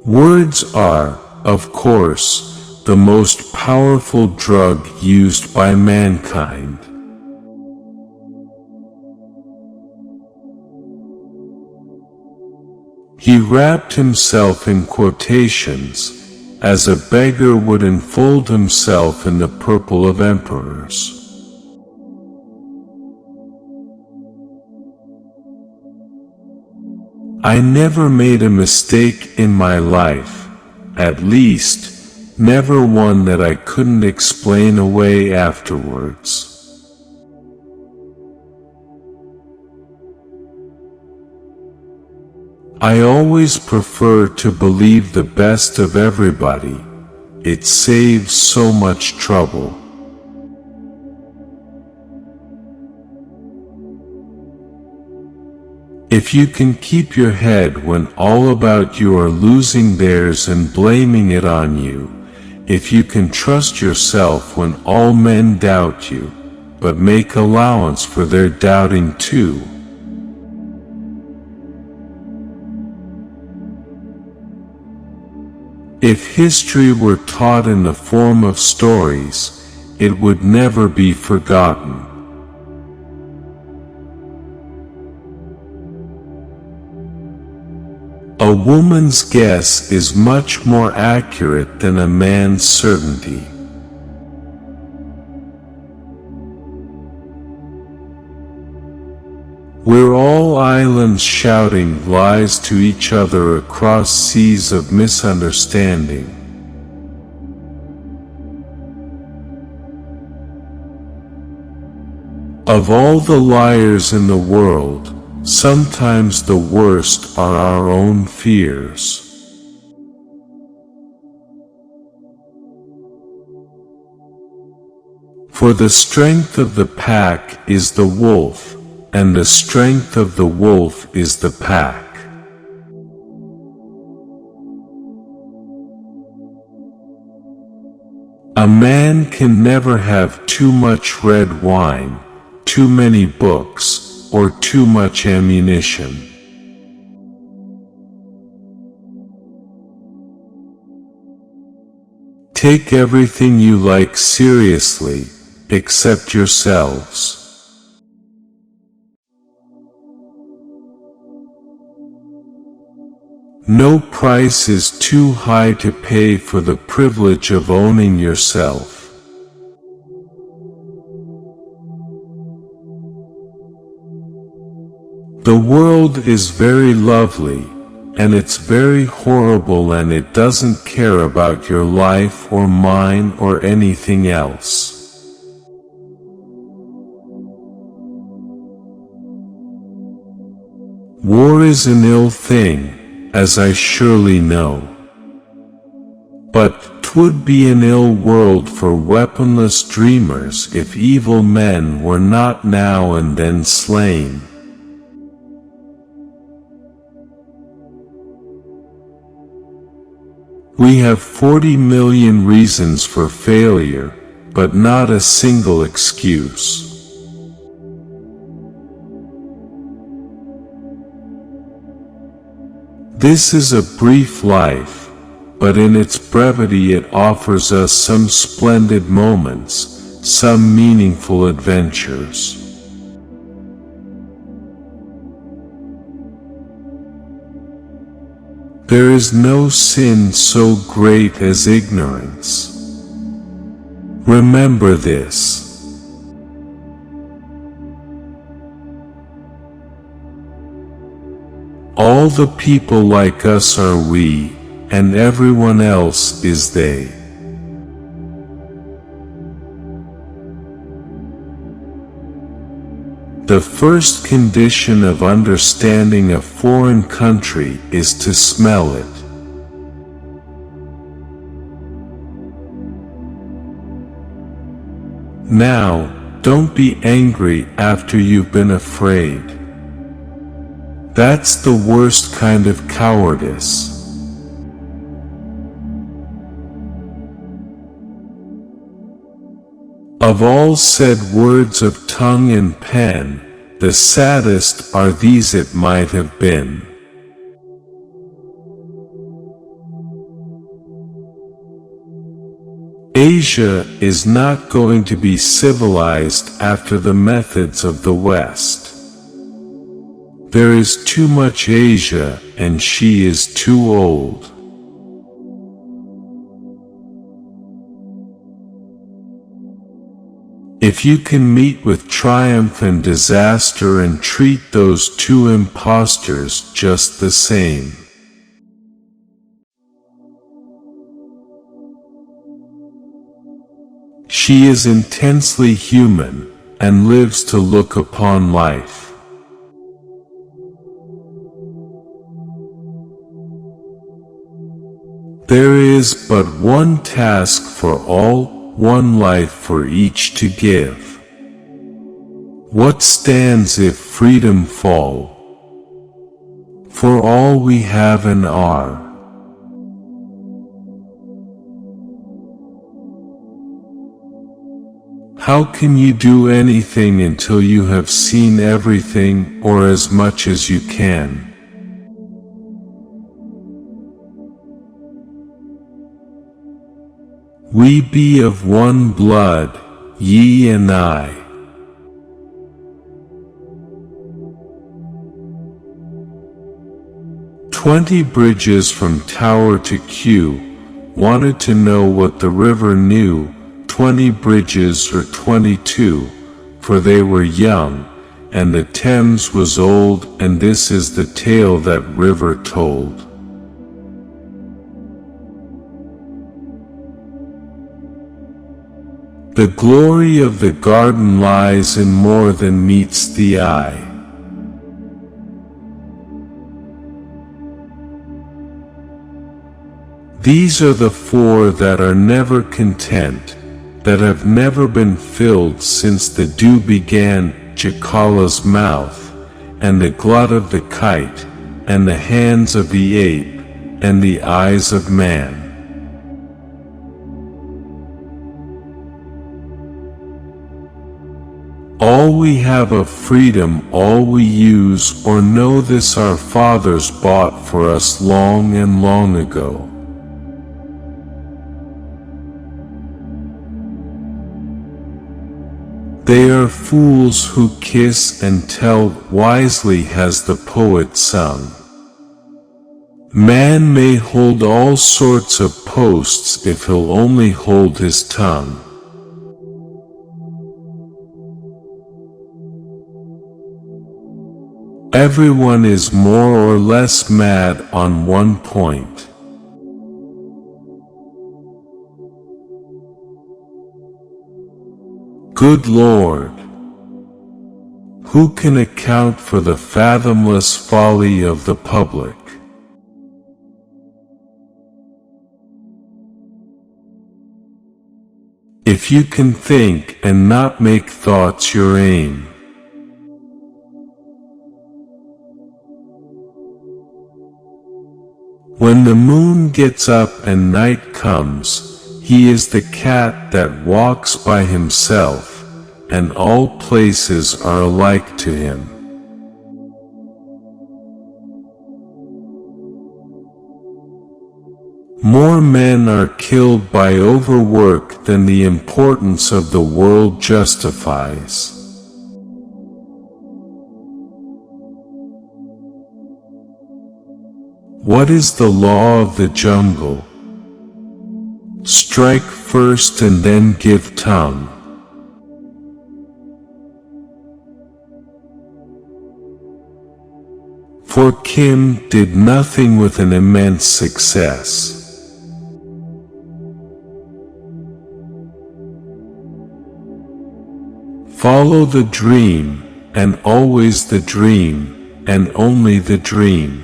Words are, of course, the most powerful drug used by mankind. He wrapped himself in quotations, as a beggar would enfold himself in the purple of emperors. I never made a mistake in my life, at least, never one that I couldn't explain away afterwards. I always prefer to believe the best of everybody. It saves so much trouble. If you can keep your head when all about you are losing theirs and blaming it on you, if you can trust yourself when all men doubt you, but make allowance for their doubting too. If history were taught in the form of stories, it would never be forgotten. A woman's guess is much more accurate than a man's certainty. We're all islands shouting lies to each other across seas of misunderstanding. Of all the liars in the world, sometimes the worst are our own fears. For the strength of the pack is the wolf, and the strength of the wolf is the pack. A man can never have too much red wine, too many books, or too much ammunition. Take everything you like seriously, except yourselves. No price is too high to pay for the privilege of owning yourself. The world is very lovely, and it's very horrible, and it doesn't care about your life or mine or anything else. War is an ill thing, as I surely know. But 'twould be an ill world for weaponless dreamers if evil men were not now and then slain. We have 40 million reasons for failure, but not a single excuse. This is a brief life, but in its brevity it offers us some splendid moments, some meaningful adventures. There is no sin so great as ignorance. Remember this. All the people like us are we, and everyone else is they. The first condition of understanding a foreign country is to smell it. Now, don't be angry after you've been afraid. That's the worst kind of cowardice. Of all said words of tongue and pen, the saddest are these: it might have been. Asia is not going to be civilized after the methods of the West. There is too much Asia, and she is too old. If you can meet with triumph and disaster and treat those two impostors just the same. She is intensely human, and lives to look upon life. There is but one task for all, one life for each to give. What stands if freedom fall? For all we have and are. How can you do anything until you have seen everything, or as much as you can? We be of one blood, ye and I. "20 bridges from Tower to Kew wanted to know what the river knew, 20 bridges or 22, for they were young, and the Thames was old, and this is the tale that river told." The glory of the garden lies in more than meets the eye. These are the four that are never content, that have never been filled since the dew began Jacala's mouth, and the glut of the kite, and the hands of the ape, and the eyes of man. All we have of freedom, all we use or know, this our fathers bought for us long and long ago. They are fools who kiss and tell, wisely has the poet sung. Man may hold all sorts of posts if he'll only hold his tongue. Everyone is more or less mad on one point. Good Lord! Who can account for the fathomless folly of the public? If you can think and not make thoughts your aim, when the moon gets up and night comes, he is the cat that walks by himself, and all places are alike to him. More men are killed by overwork than the importance of the world justifies. What is the law of the jungle? Strike first and then give tongue. For Kim did nothing with an immense success. Follow the dream, and always the dream, and only the dream.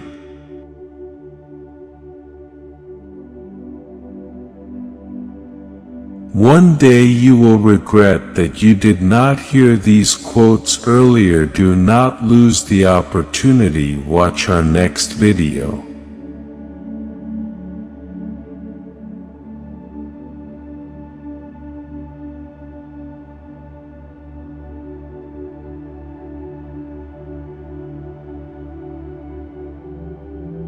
One day you will regret that you did not hear these quotes earlier. Do not lose the opportunity. Watch our next video.